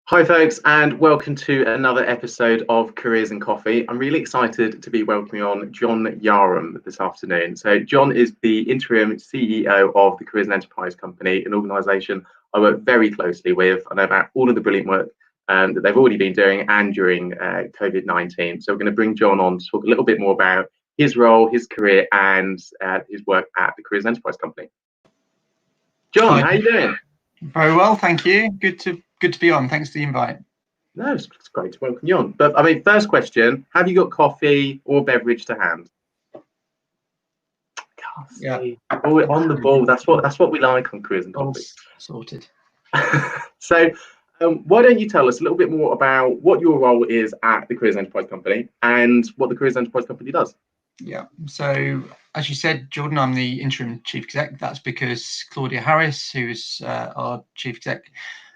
Hi folks, and welcome to another episode of Careers and Coffee. I'm really excited to be welcoming on John Yarham this afternoon. So John is the interim CEO of the Careers and Enterprise Company, an organisation I work very closely with. I know about all of the brilliant work that they've already been doing and during COVID-19. So we're going to bring John on to talk a little bit more about his role, his career, and his work at the Careers and Enterprise Company. John, how are you doing? Very well, thank you. Good to be on. Thanks for the invite. No, it's great to welcome you on. But I mean, first question: have you got coffee or beverage to hand? Yeah. Oh, we're on the ball. That's what we like on Careers and Coffee. Sorted. So, why don't you tell us a little bit more about what your role is at the Careers Enterprise Company and what the Careers Enterprise Company does? Yeah. So, as you said, Jordan, I'm the interim chief exec. That's because Claudia Harris, who is our chief exec,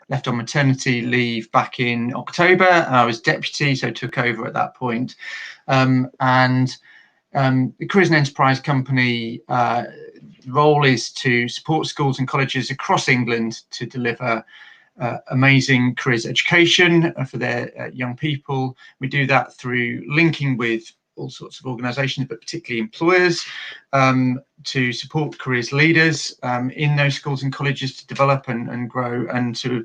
left on maternity leave back in October, and I was deputy, so took over at that point. The Careers and Enterprise Company role is to support schools and colleges across England to deliver amazing careers education for their young people. We do that through linking with all sorts of organisations, but particularly employers, to support careers leaders in those schools and colleges to develop and grow, and to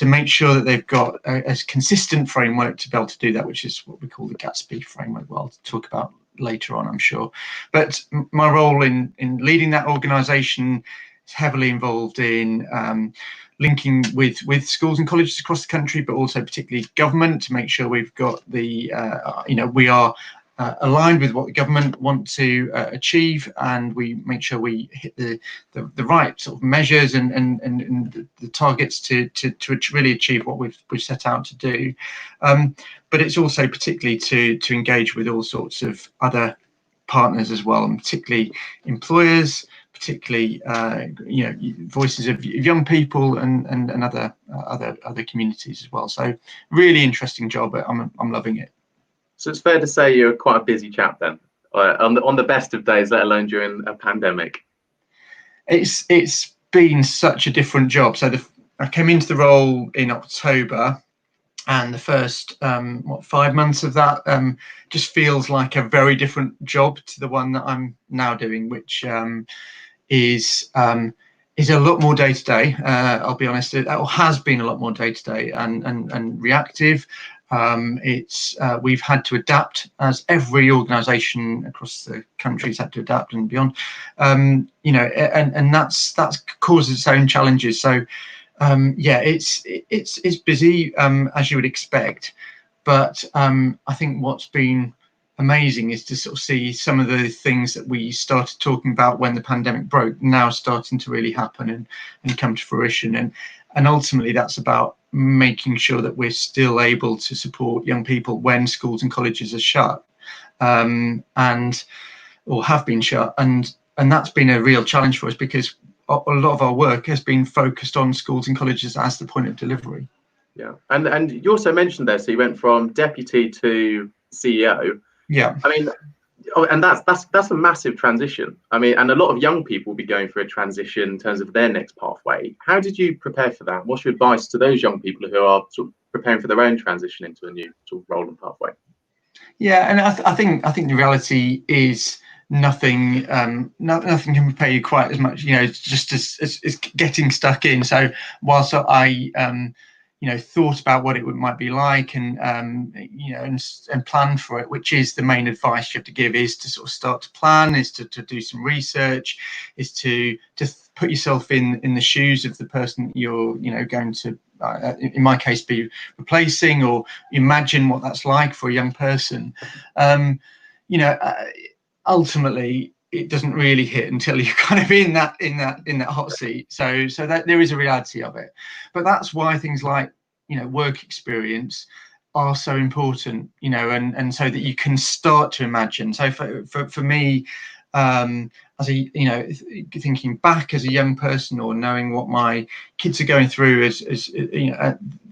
make sure that they've got a consistent framework to be able to do that, which is what we call the Gatsby framework. Well, I'll talk about later on, I'm sure. But my role in leading that organisation is heavily involved in linking with schools and colleges across the country, but also particularly government, to make sure we've got the we are aligned with what the government want to achieve, and we make sure we hit the right sort of measures and the targets to really achieve what we've set out to do. But it's also particularly to engage with all sorts of other partners as well, and particularly employers, particularly voices of young people and other communities as well. So really interesting job, but I'm loving it. So it's fair to say you're quite a busy chap then, on the best of days, let alone during a pandemic. It's been such a different job. So I came into the role in October, and the first 5 months of that just feels like a very different job to the one that I'm now doing, which is a lot more day to day. I'll be honest, it has been a lot more day to day and reactive. We've had to adapt, as every organisation across the country's had to adapt and beyond. And that's caused its own challenges. So it's busy, as you would expect. But I think what's been amazing is to sort of see some of the things that we started talking about when the pandemic broke now starting to really happen and come to fruition. And ultimately, that's about making sure that we're still able to support young people when schools and colleges are shut, or have been shut. And that's been a real challenge for us, because a lot of our work has been focused on schools and colleges as the point of delivery. Yeah, and you also mentioned there, so you went from deputy to CEO. Yeah, I mean, and that's a massive transition. I mean, and a lot of young people will be going through a transition in terms of their next pathway. How did you prepare for that? What's your advice to those young people who are sort of preparing for their own transition into a new sort of role and pathway? Yeah, and I think the reality is nothing can prepare you quite as much. Just as getting stuck in. So whilst I thought about what it might be like and plan for it, which is the main advice you have to give, is to sort of start to plan, is to do some research, is to put yourself in the shoes of the person you're going to in my case be replacing, or imagine what that's like for a young person. Ultimately it doesn't really hit until you're kind of in that hot seat. So that there is a reality of it. But that's why things like work experience are so important, and so that you can start to imagine. So for me, as thinking back as a young person, or knowing what my kids are going through,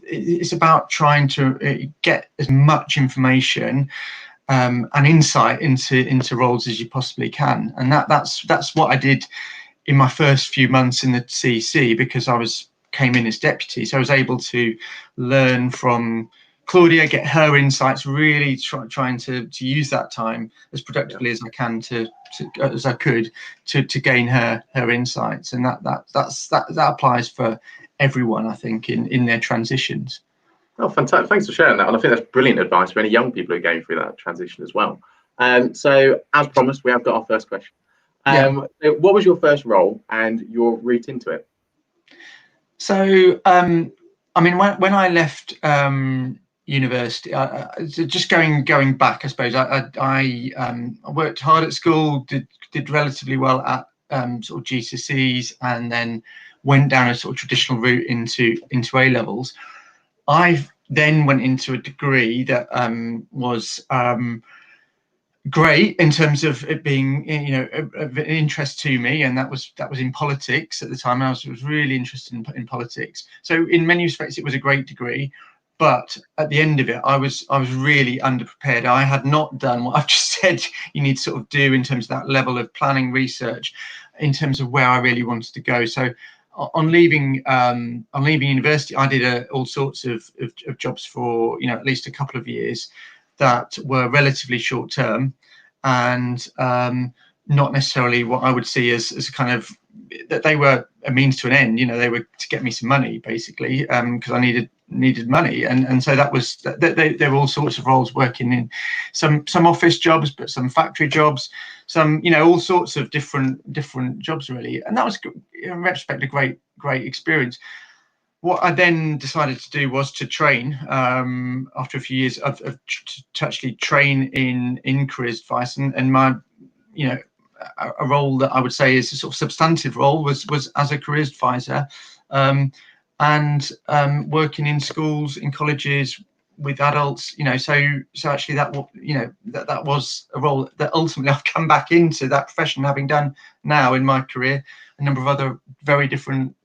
it's about trying to get as much information and insight into roles as you possibly can. And that's what I did in my first few months in the CEC, because I was came in as deputy. So I was able to learn from Claudia, get her insights, really trying to use that time as productively as I can as I could to gain her insights. And that applies for everyone, I think, in their transitions. Oh, fantastic. Thanks for sharing that. And I think that's brilliant advice for any young people who are going through that transition as well. So as promised, we have got our first question. So what was your first role and your route into it? So, I mean, when I left university, just going back, I suppose I worked hard at school, did relatively well at sort of GCSEs, and then went down a sort of traditional route into A levels. I then went into a degree that was great in terms of it being, you know, of interest to me, and that was in politics at the time. I was really interested in politics. So in many respects, it was a great degree. But at the end of it, I was really underprepared. I had not done what I've just said you need to sort of do in terms of that level of planning, research, in terms of where I really wanted to go. So on leaving university, I did all sorts of jobs for, you know, at least a couple of years that were relatively short term and not necessarily what I would see as kind of that they were a means to an end. You know, they were to get me some money basically, because I needed money, and so that was there were all sorts of roles, working in some office jobs, but some factory jobs, some, you know, all sorts of different jobs really, and that was in retrospect a great experience. What I then decided to do was to train after a few years to actually train in careers advice, and my, you know, a role that I would say is a sort of substantive role was as a careers advisor, and working in schools, in colleges with adults, you know, so actually that, you know, that was a role that ultimately I've come back into that profession, having done now in my career a number of other very different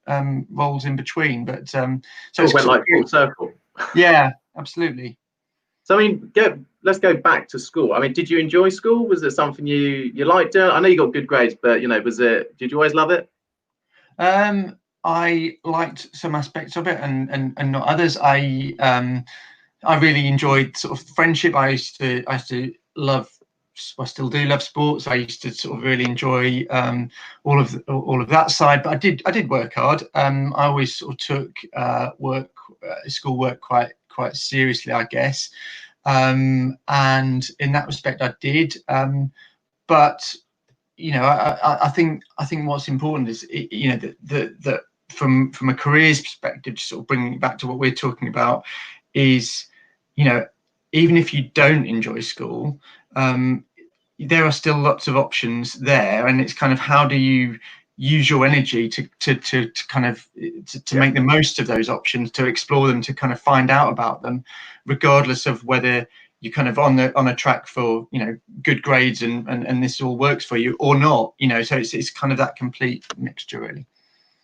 roles in between. But so it went like full circle. Yeah, absolutely. So I mean, let's go back to school. I mean, did you enjoy school? Was it something you liked doing? I know you got good grades, but, you know, did you always love it? I liked some aspects of it and not others. I really enjoyed sort of friendship. I used to love, I still do love sports. I used to sort of really enjoy all of that side. But I did work hard. I always sort of took school work quite seriously, I guess. And in that respect, I did. But you know, I think what's important is, you know, that from a careers perspective, to sort of bring it back to what we're talking about, is, you know, even if you don't enjoy school, there are still lots of options there, and it's kind of how do you use your energy to kind of make the most of those options, to explore them, to kind of find out about them, regardless of whether you're kind of on a track for, you know, good grades and this all works for you or not, you know. So it's kind of that complete mixture really.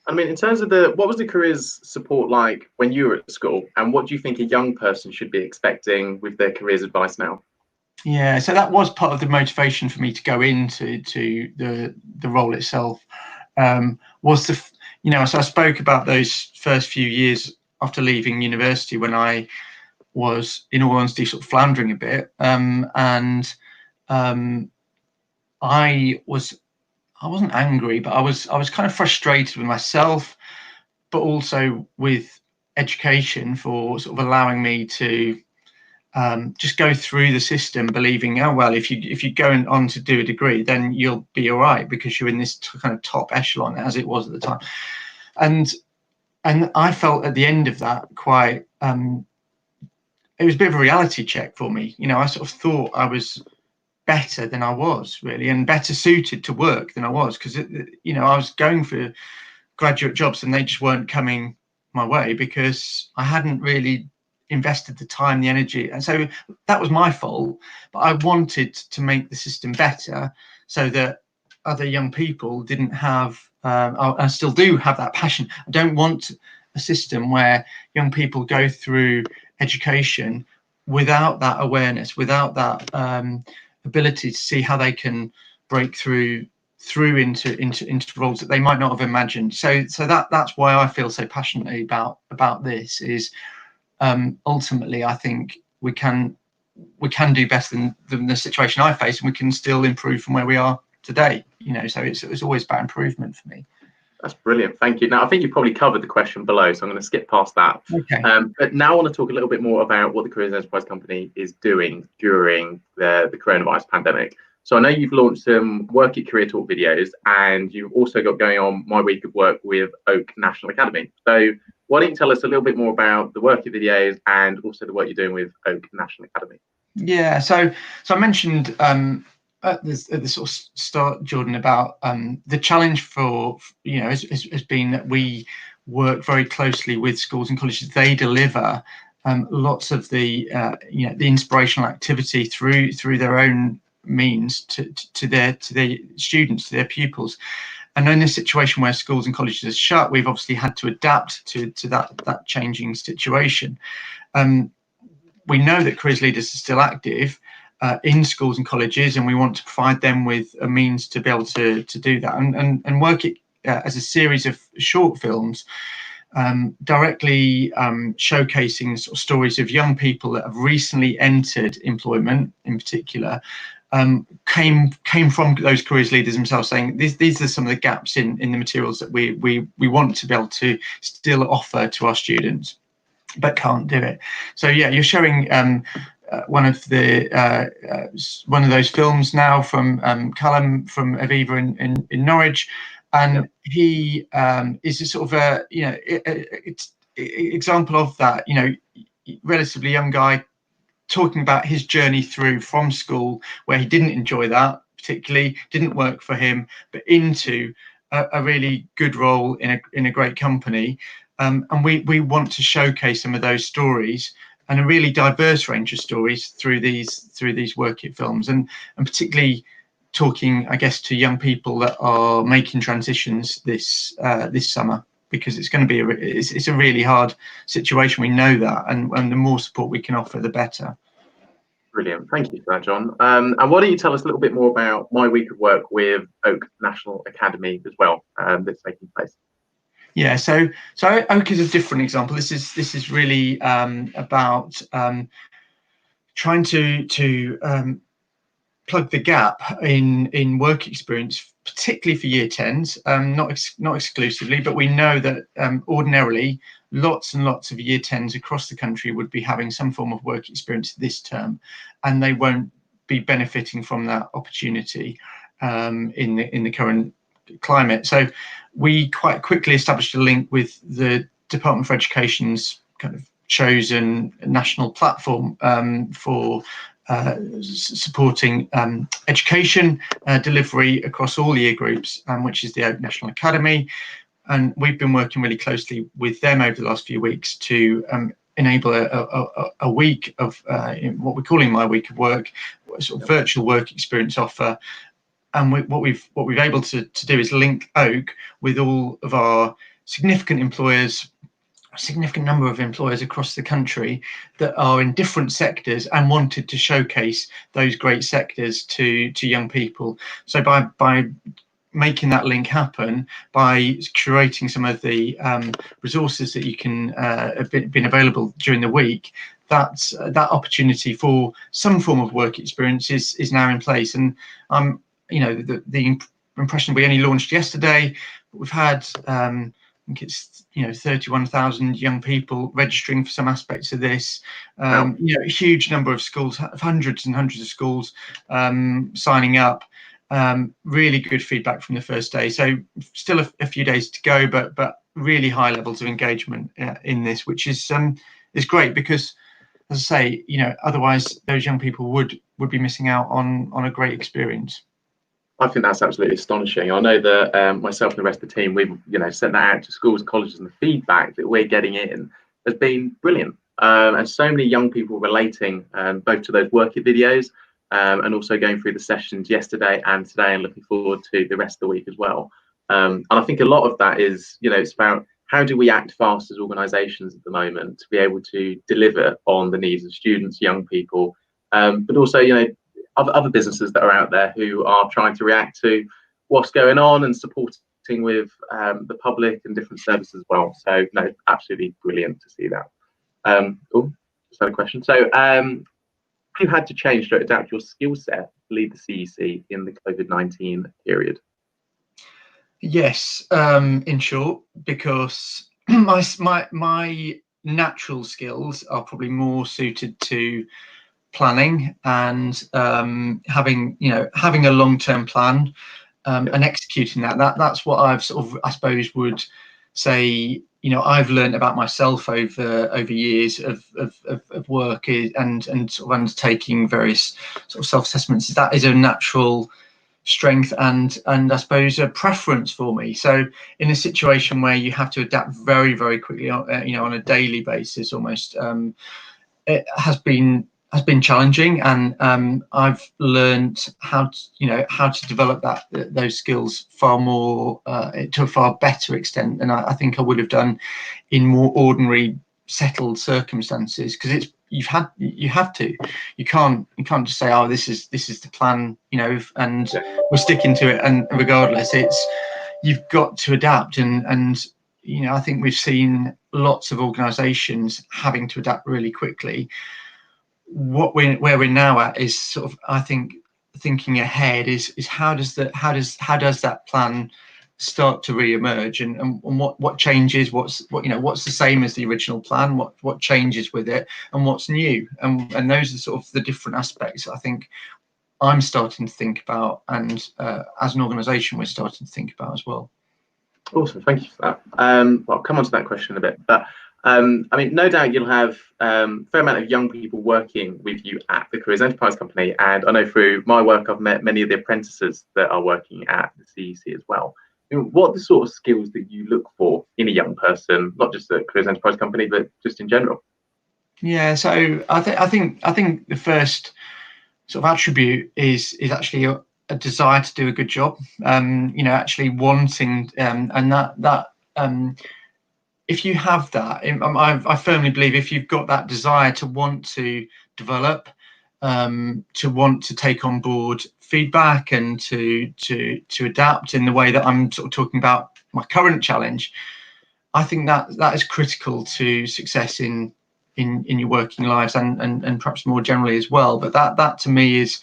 I mean, in terms of what was the careers support like when you were at school, and what do you think a young person should be expecting with their careers advice now? Yeah, so that was part of the motivation for me to go into the role itself. Was you know, so I spoke about those first few years after leaving university when I was, in all honesty, sort of floundering a bit, and I wasn't angry, but I was kind of frustrated with myself, but also with education for sort of allowing me to just go through the system, believing, oh well, if you go on to do a degree, then you'll be all right because you're in this kind of top echelon, as it was at the time. And I felt at the end of that quite. It was a bit of a reality check for me. You know, I sort of thought I was better than I was really, and better suited to work than I was, because, you know, I was going for graduate jobs and they just weren't coming my way because I hadn't really invested the time, the energy, and so that was my fault. But I wanted to make the system better so that other young people didn't have. I still do have that passion. I don't want a system where young people go through education without that awareness, without that ability to see how they can break through through into roles that they might not have imagined. So that's why I feel so passionately about this. Is ultimately, I think we can do better than the situation I face, and we can still improve from where we are today. So it's always about improvement for me. That's brilliant. Thank you. Now, I think you probably covered the question below, so I'm going to skip past that. Okay. But now I want to talk a little bit more about what the Careers and Enterprise Company is doing during the coronavirus pandemic. So I know you've launched some Work It Career Talk videos, and you've also got going on My Week of Work with Oak National Academy. So why don't you tell us a little bit more about the Work It videos and also the work you're doing with Oak National Academy? Yeah. So I mentioned at the sort of start, Jordan, about the challenge for has been that we work very closely with schools and colleges. They deliver lots of the the inspirational activity through their own means to their students, to their pupils. And in a situation where schools and colleges are shut, we've obviously had to adapt to that changing situation. We know that careers leaders are still active in schools and colleges, and we want to provide them with a means to be able to do that, and Work It as a series of short films directly showcasing sort of stories of young people that have recently entered employment in particular, came from those careers leaders themselves, saying these are some of the gaps in the materials that we want to be able to still offer to our students, but can't do it. So yeah, you're showing one of those films now from Callum from Aviva in Norwich, and he is a sort of example of that. Relatively young guy talking about his journey through from school, where he didn't enjoy that particularly, didn't work for him, but into a really good role in a great company. And we want to showcase some of those stories and a really diverse range of stories through these Work It films, and particularly talking, I guess, to young people that are making transitions this summer, because it's going to be it's a really hard situation. We know that, and the more support we can offer, the better. Brilliant. Thank you for that, John. And why don't you tell us a little bit more about My Week of Work with Oak National Academy as well, that's taking place? Yeah, so Oak is a different example. This is really about trying to plug the gap in work experience, particularly for year 10s, not exclusively, but we know that ordinarily lots and lots of year 10s across the country would be having some form of work experience this term, and they won't be benefiting from that opportunity in the current climate. So we quite quickly established a link with the Department for Education's kind of chosen national platform for supporting education delivery across all year groups, which is the Oak National Academy. And we've been working really closely with them over the last few weeks to enable a week of what we're calling My Week of Work, sort of virtual work experience offer. And what we've able to do is link Oak with all of our significant employers, a significant number of employers across the country that are in different sectors and wanted to showcase those great sectors to young people. So by making that link happen, by curating some of the resources that you can have been available during the week, that opportunity for some form of work experience is now in place. And the impression, we only launched yesterday, but we've had I think it's 31,000 young people registering for some aspects of this. A huge number of schools, hundreds and hundreds of schools signing up. Really good feedback from the first day. So still a few days to go, but really high levels of engagement in this, which is great, because, as I say, otherwise those young people would be missing out on a great experience. I think that's absolutely astonishing. I know that myself and the rest of the team, we've sent that out to schools and colleges, and the feedback that we're getting in has been brilliant. And so many young people relating both to those Work It videos and also going through the sessions yesterday and today, and looking forward to the rest of the week as well. And I think a lot of that is, it's about how do we act fast as organisations at the moment to be able to deliver on the needs of students, young people, but also, other businesses that are out there who are trying to react to what's going on and supporting with the public and different services as well. So no, absolutely brilliant to see that. Just had a question. So if you had to change to adapt your skill set to lead the CEC in the COVID-19 period? Yes, in short, because my natural skills are probably more suited to planning and having a long-term plan and executing that. That's what I've sort of, I suppose, would say, I've learned about myself over years of work and sort of undertaking various sort of self-assessments. That is a natural strength and I suppose a preference for me. So in a situation where you have to adapt very, very quickly, on a daily basis almost, it has been challenging, and I've learned how to develop those skills far more to a far better extent than I think I would have done in more ordinary settled circumstances, because you have to. You can't just say, oh, this is the plan, and we're sticking to it, and regardless, you've got to adapt, and I think we've seen lots of organisations having to adapt really quickly. Where we're now at is sort of, I think, thinking ahead is how does that plan start to re-emerge, and what changes, what's the same as the original plan, what changes with it, and what's new, and those are sort of the different aspects I think I'm starting to think about, and as an organisation we're starting to think about as well. Awesome, thank you for that. I'll come on to that question in a bit, but I mean, no doubt you'll have a fair amount of young people working with you at the Careers Enterprise Company, and I know through my work I've met many of the apprentices that are working at the CEC as well. What are the sort of skills that you look for in a young person, not just at Careers Enterprise Company, but just in general? Yeah, so I think the first sort of attribute is actually a desire to do a good job. Actually wanting, and that if you have that, I firmly believe if you've got that desire to want to develop, to want to take on board feedback and to adapt in the way that I'm sort of talking about my current challenge, I think that is critical to success in your working lives and perhaps more generally as well. But that to me is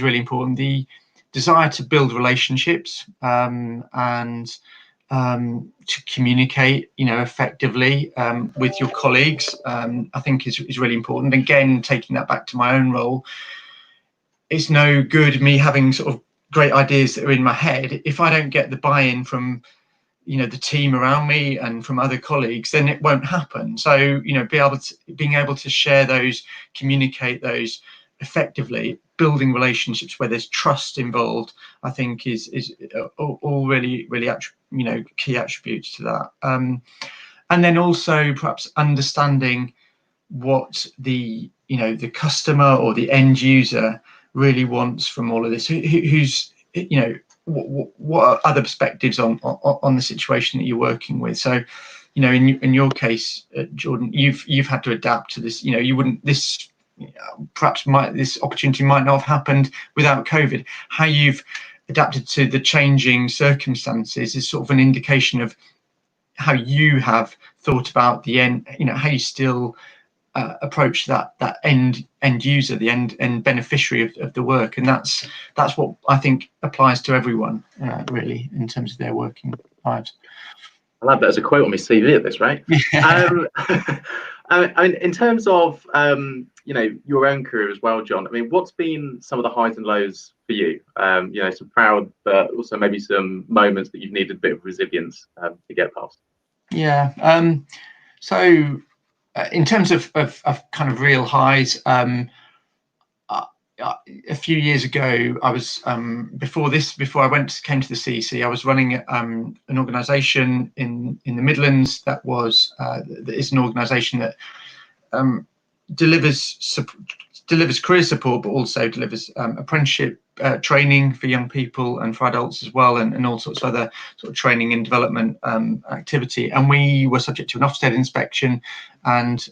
really important. The desire to build relationships and to communicate, effectively with your colleagues, I think is really important. Again, taking that back to my own role, it's no good me having sort of great ideas that are in my head if I don't get the buy-in from the team around me and from other colleagues, then it won't happen. So being able to share those, communicate those effectively, building relationships where there's trust involved, I think is all really key attributes to that. And then also perhaps understanding what the customer or the end user really wants from all of this, who's what are other perspectives on the situation that you're working with. So in your case, Jordan, you've had to adapt to this. You wouldn't, this this opportunity might not have happened without COVID. How you've adapted to the changing circumstances is sort of an indication of how you have thought about the end, how you still approach that end user, the end beneficiary of the work, and that's what I think applies to everyone, really, in terms of their working lives. I love that as a quote on my CV at this rate. Yeah. I mean, in terms of your own career as well, John, I mean, what's been some of the highs and lows for you? Some proud, but also maybe some moments that you've needed a bit of resilience to get past. Yeah. So in terms of kind of real highs, a few years ago, I was before I came to the CEC, I was running an organisation in the Midlands that is an organisation that delivers career support, but also delivers apprenticeship training for young people and for adults as well, and all sorts of other sort of training and development activity. And we were subject to an Ofsted inspection, and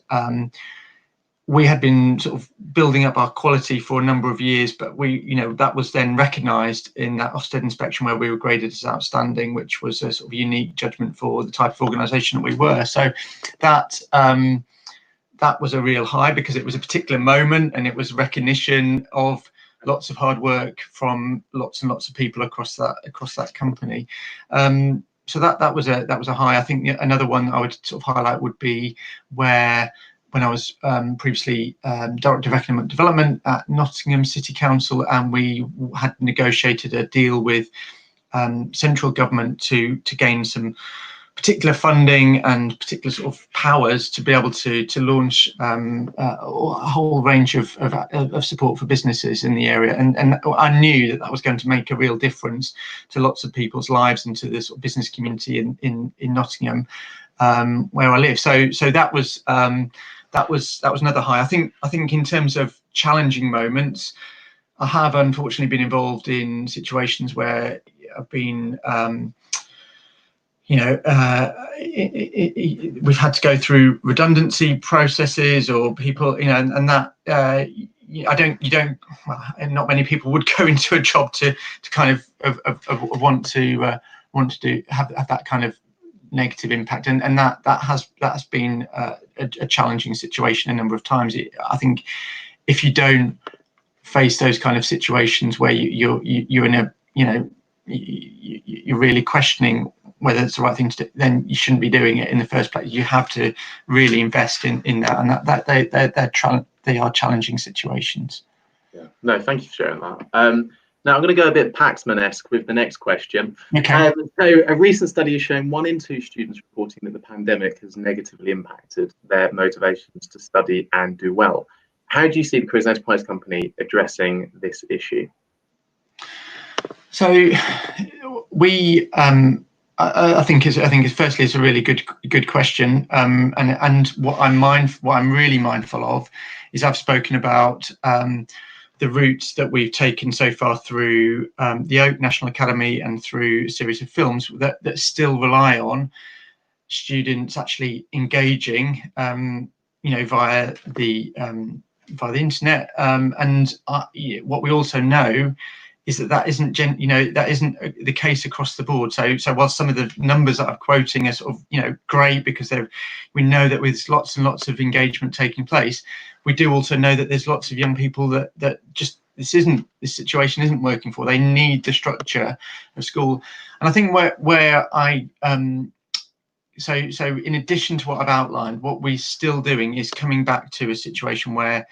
we had been sort of building up our quality for a number of years, but that was then recognised in that Ofsted inspection where we were graded as outstanding, which was a sort of unique judgment for the type of organisation that we were. So that was a real high, because it was a particular moment and it was recognition of lots of hard work from lots and lots of people across that company. So that was a high. I think another one I would sort of highlight would be when I was previously Director of Economic Development at Nottingham City Council, and we had negotiated a deal with central government to gain some particular funding and particular sort of powers to be able to launch a whole range of support for businesses in the area, and I knew that was going to make a real difference to lots of people's lives and to the sort of business community in Nottingham, where I live. So that was another high. I think in terms of challenging moments, I have unfortunately been involved in situations where I've been we've had to go through redundancy processes, or people, and that not many people would go into a job to kind of want to have that kind of negative impact, and that's been a challenging situation a number of times. I think if you don't face those kind of situations where you're in a you're really questioning whether it's the right thing to do, then you shouldn't be doing it in the first place. You have to really invest in that, and they are challenging situations. Yeah, no, thank you for sharing that. Now I'm going to go a bit Paxman-esque with the next question. Okay. So a recent study has shown 1 in 2 students reporting that the pandemic has negatively impacted their motivations to study and do well. How do you see the Careers and Enterprise Company addressing this issue? So we, I think firstly it's a really good question, and what I'm really mindful of is I've spoken about the routes that we've taken so far through the Oak National Academy and through a series of films that still rely on students actually engaging, via the internet, and what we also know is that isn't the case across the board. So while some of the numbers that I'm quoting are sort of great, because we know that with lots and lots of engagement taking place, we do also know that there's lots of young people that just this situation isn't working for. They need the structure of school, and I think where I so in addition to what I've outlined, what we're still doing is coming back to a situation where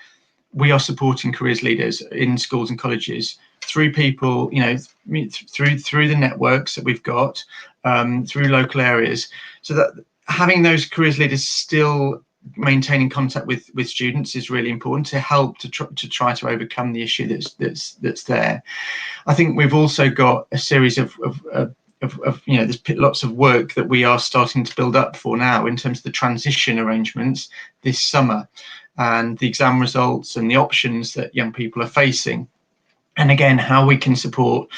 we are supporting careers leaders in schools and colleges through people, through the networks that we've got, through local areas, so that having those careers leaders still maintaining contact with students is really important to help to try to overcome the issue that's there. I think we've also got a series of there's lots of work that we are starting to build up for now in terms of the transition arrangements this summer, and the exam results and the options that young people are facing, and again how we can support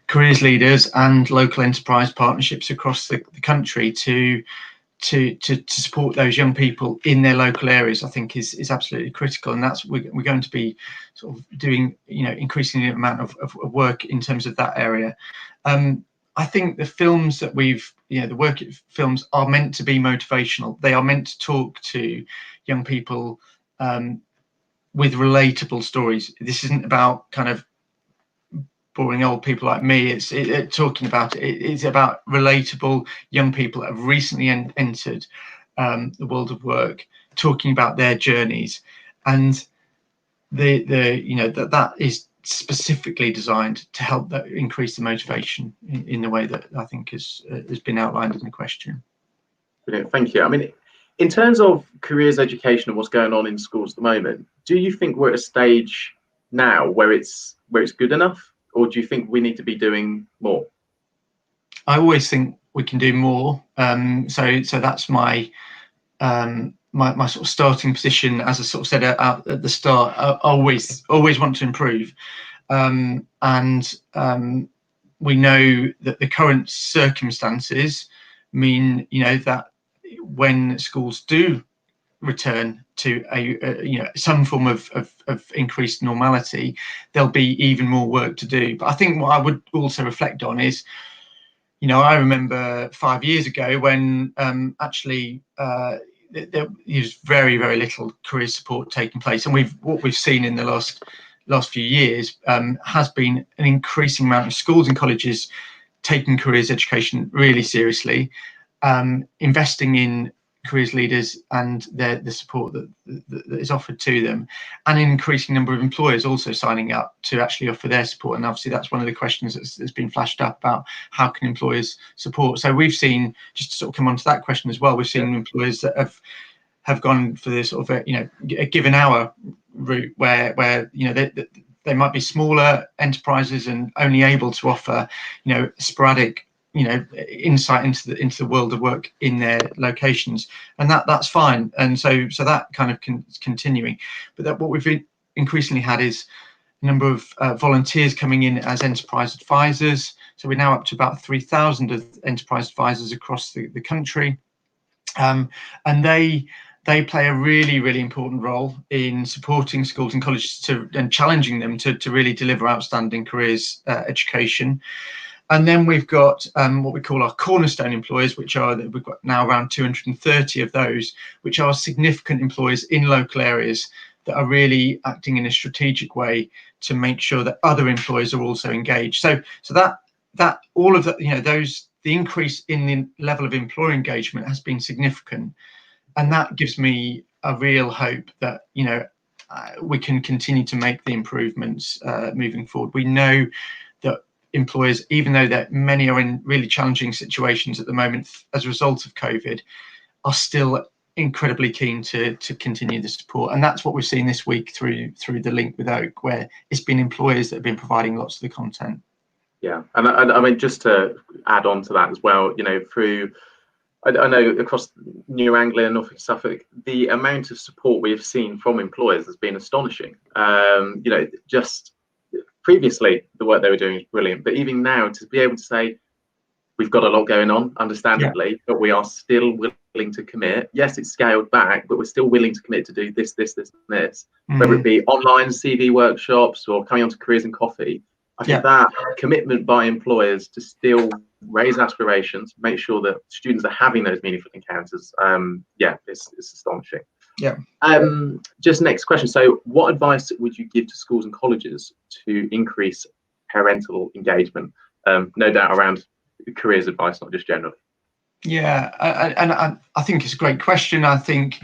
careers leaders and local enterprise partnerships across the country to support those young people in their local areas, I think is absolutely critical, and that's we're going to be sort of doing increasing the amount of work in terms of that area. I think the films that the work films are meant to be motivational. They are meant to talk to young people with relatable stories. This isn't about kind of boring old people like me. It's about relatable young people that have recently entered the world of work, talking about their journeys, and that is specifically designed to help increase the motivation in the way that I think has been outlined in the question. Brilliant, thank you. I mean, in terms of careers education and what's going on in schools at the moment, do you think we're at a stage now where it's good enough, or do you think we need to be doing more? I always think we can do more. So that's my my sort of starting position. As I sort of said at the start, I always want to improve, and we know that the current circumstances mean that when schools do return to some form of increased normality, there'll be even more work to do. But I think what I would also reflect on is, I remember 5 years ago when actually there was very, very little career support taking place, and what we've seen in the last few years has been an increasing amount of schools and colleges taking careers education really seriously, investing in careers leaders and the support that is offered to them, and an increasing number of employers also signing up to actually offer their support. And obviously that's one of the questions that's been flashed up about how can employers support. So we've seen, just to sort of come on to that question as well, we've seen employers that have gone for this sort of a given hour route where they might be smaller enterprises and only able to offer sporadic insight into the world of work in their locations, and that's fine. And so that kind of continuing. But what we've increasingly had is a number of volunteers coming in as enterprise advisors. So we're now up to about 3,000 of enterprise advisors across the country, and they play a really, really important role in supporting schools and colleges and challenging them to really deliver outstanding careers education. And then we've got what we call our cornerstone employers, we've got now around 230 of those, which are significant employers in local areas that are really acting in a strategic way to make sure that other employers are also engaged. So that all of that, the increase in the level of employer engagement has been significant, and that gives me a real hope that we can continue to make the improvements moving forward. We know that employers, even though that many are in really challenging situations at the moment as a result of COVID, are still incredibly keen to continue the support. And that's what we've seen this week through the link with Oak, where it's been employers that have been providing lots of the content. Yeah, and I mean, just to add on to that as well, through I know across New Anglia, Norfolk and Suffolk, the amount of support we have seen from employers has been astonishing. Just previously the work they were doing is brilliant, but even now to be able to say we've got a lot going on, understandably, but we are still willing to commit. Yes, it's scaled back, but we're still willing to commit to do this, whether it be online CV workshops or coming on to Careers and Coffee. I think that commitment by employers to still raise aspirations, make sure that students are having those meaningful encounters, it's astonishing. Yeah. Just next question. So what advice would you give to schools and colleges to increase parental engagement? No doubt around careers advice, not just generally. Yeah, and I think it's a great question. I think,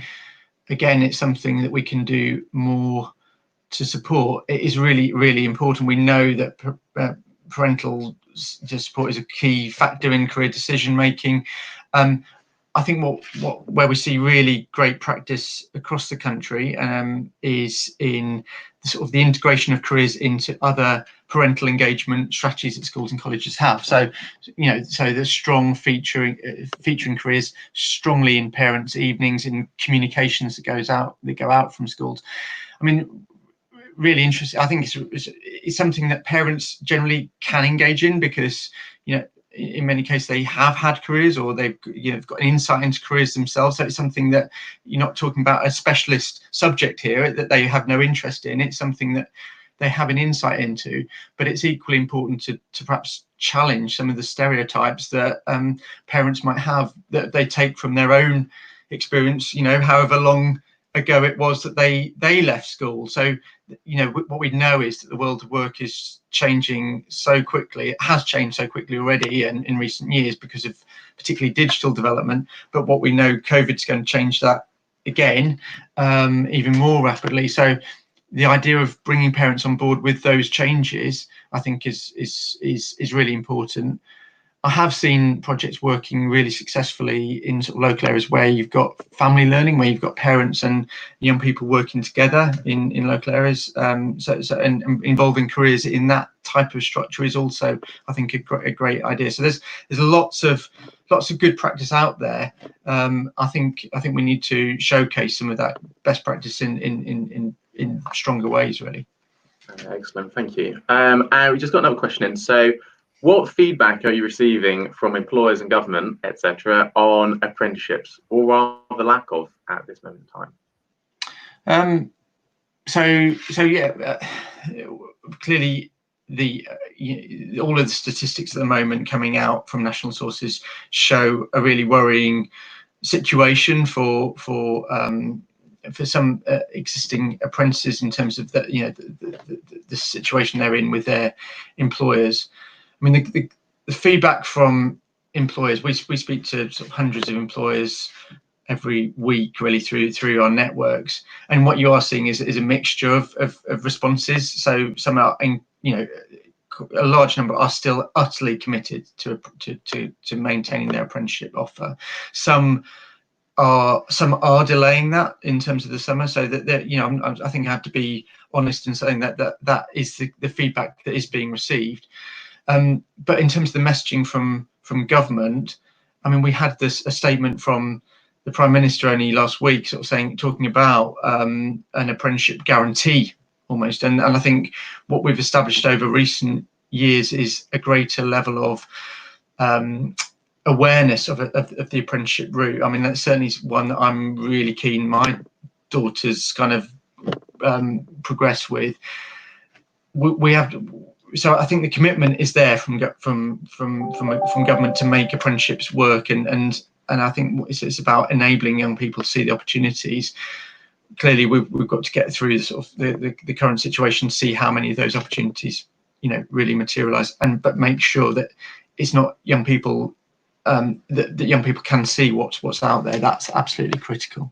again, it's something that we can do more to support. It is really, really important. We know that parental support is a key factor in career decision making. I think where we see really great practice across the country is in sort of the integration of careers into other parental engagement strategies that schools and colleges have. So the strong featuring careers strongly in parents' evenings, in communications that go out from schools. I mean, really interesting. I think it's something that parents generally can engage in because in many cases they have had careers or they've got an insight into careers themselves. So it's something that you're not talking about a specialist subject here that they have no interest in. It's something that they have an insight into, but it's equally important to perhaps challenge some of the stereotypes that parents might have that they take from their own experience, however long ago it was that they left school. So what we know is that the world of work is changing so quickly. It has changed so quickly already and in recent years because of particularly digital development, but what we know, COVID's going to change that again even more rapidly. So the idea of bringing parents on board with those changes, I think, is really important. I have seen projects working really successfully in sort of local areas where you've got family learning, where you've got parents and young people working together in local areas. And involving careers in that type of structure is also, I think, a great idea. So there's lots of good practice out there. I think we need to showcase some of that best practice in stronger ways, really. Excellent, thank you. And we just got another question in. So, What feedback are you receiving from employers and government, etc., on apprenticeships, or rather lack of at this moment in time? So yeah, clearly all of the statistics at the moment coming out from national sources show a really worrying situation for some existing apprentices in terms of the situation they're in with their employers. I mean, the feedback from employers, we speak to sort of hundreds of employers every week, really, through our networks, and what you are seeing is a mixture of responses. So some are, a large number are still utterly committed to maintaining their apprenticeship offer. Some are delaying that in terms of the summer, so that I think I have to be honest in saying that is the feedback that is being received. But in terms of the messaging from government, I mean, we had a statement from the Prime Minister only last week, sort of talking about an apprenticeship guarantee almost, and I think what we've established over recent years is a greater level of awareness of the apprenticeship route. I mean, that certainly is one that I'm really keen my daughters kind of progress with. We have. So I think the commitment is there from government to make apprenticeships work, and I think it's about enabling young people to see the opportunities. Clearly, we've got to get through the current situation, see how many of those opportunities really materialise, but make sure that it's not young people that young people can see what's out there. That's absolutely critical.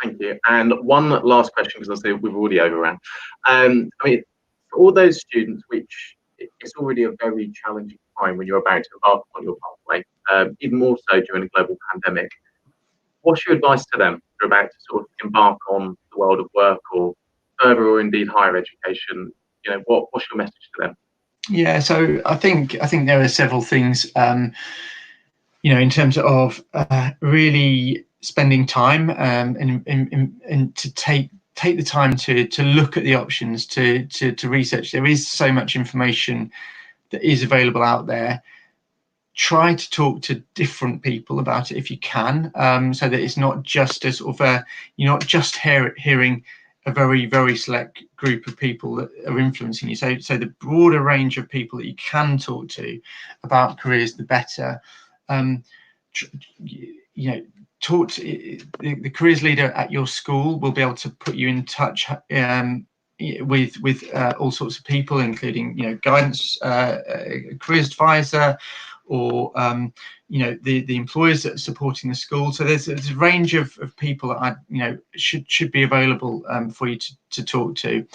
Thank you. And one last question, because I say we've already overrun. I mean, for all those students, which it's already a very challenging time when you're about to embark on your pathway, even more so during a global pandemic. What's your advice to them who are about to sort of embark on the world of work or further or indeed higher education? What's your message to them? Yeah, so I think there are several things, in terms of really spending time and to take the time to look at the options, to research. There is so much information that is available out there. Try to talk to different people about it if you can, so that it's not just a sort of you're not just hearing a very, very select group of people that are influencing you. So the broader range of people that you can talk to about careers, the better. Talk to the careers leader at your school will be able to put you in touch with all sorts of people, including guidance, careers advisor, or the employers that are supporting the school. So there's a range of people that should be available for you to talk to.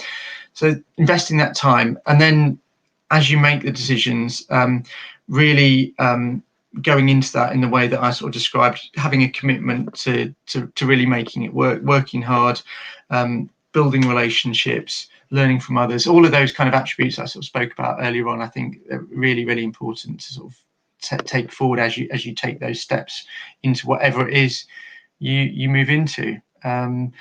So investing that time, and then as you make the decisions, really going into that in the way that I sort of described, having a commitment to really making it work, working hard, building relationships, learning from others. All of those kind of attributes I sort of spoke about earlier on, I think are really, really important to sort of take forward as you take those steps into whatever it is you move into. They're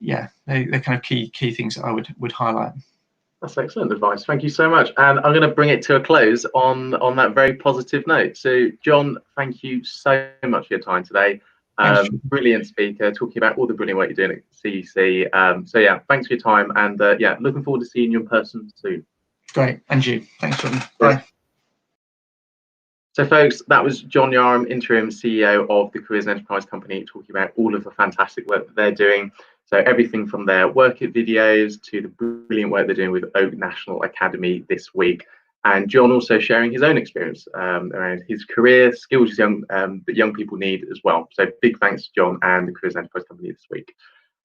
kind of key things that I would highlight. That's excellent advice. Thank you so much. And I'm going to bring it to a close on that very positive note. So, John, thank you so much for your time today. Brilliant speaker, talking about all the brilliant work you're doing at CEC. So yeah, thanks for your time, and looking forward to seeing you in person soon. Great, and you. Thanks, Jordan. Bye. So folks, that was John Yarham, interim CEO of the Careers and Enterprise Company, talking about all of the fantastic work that they're doing. So everything from their work at videos to the brilliant work they're doing with Oak National Academy this week. And John also sharing his own experience around his career, skills that young people need as well. So big thanks to John and the Careers and Enterprise Company this week.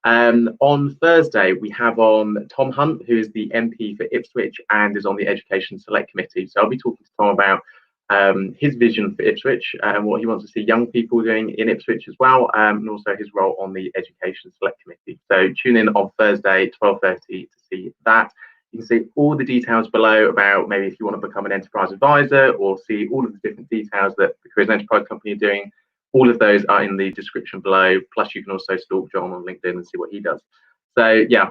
On Thursday, we have on Tom Hunt, who is the MP for Ipswich and is on the Education Select Committee. So I'll be talking to Tom about his vision for Ipswich and what he wants to see young people doing in Ipswich as well, and also his role on the Education Select Committee. So tune in on Thursday, 12:30 to see that. You can see all the details below about maybe if you want to become an enterprise advisor or see all of the different details that the Careers and Enterprise Company are doing. All of those are in the description below. Plus, you can also stalk John on LinkedIn and see what he does. So yeah,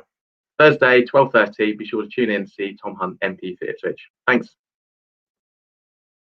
Thursday, 12:30, be sure to tune in to see Tom Hunt, MP for Ipswich. Thanks.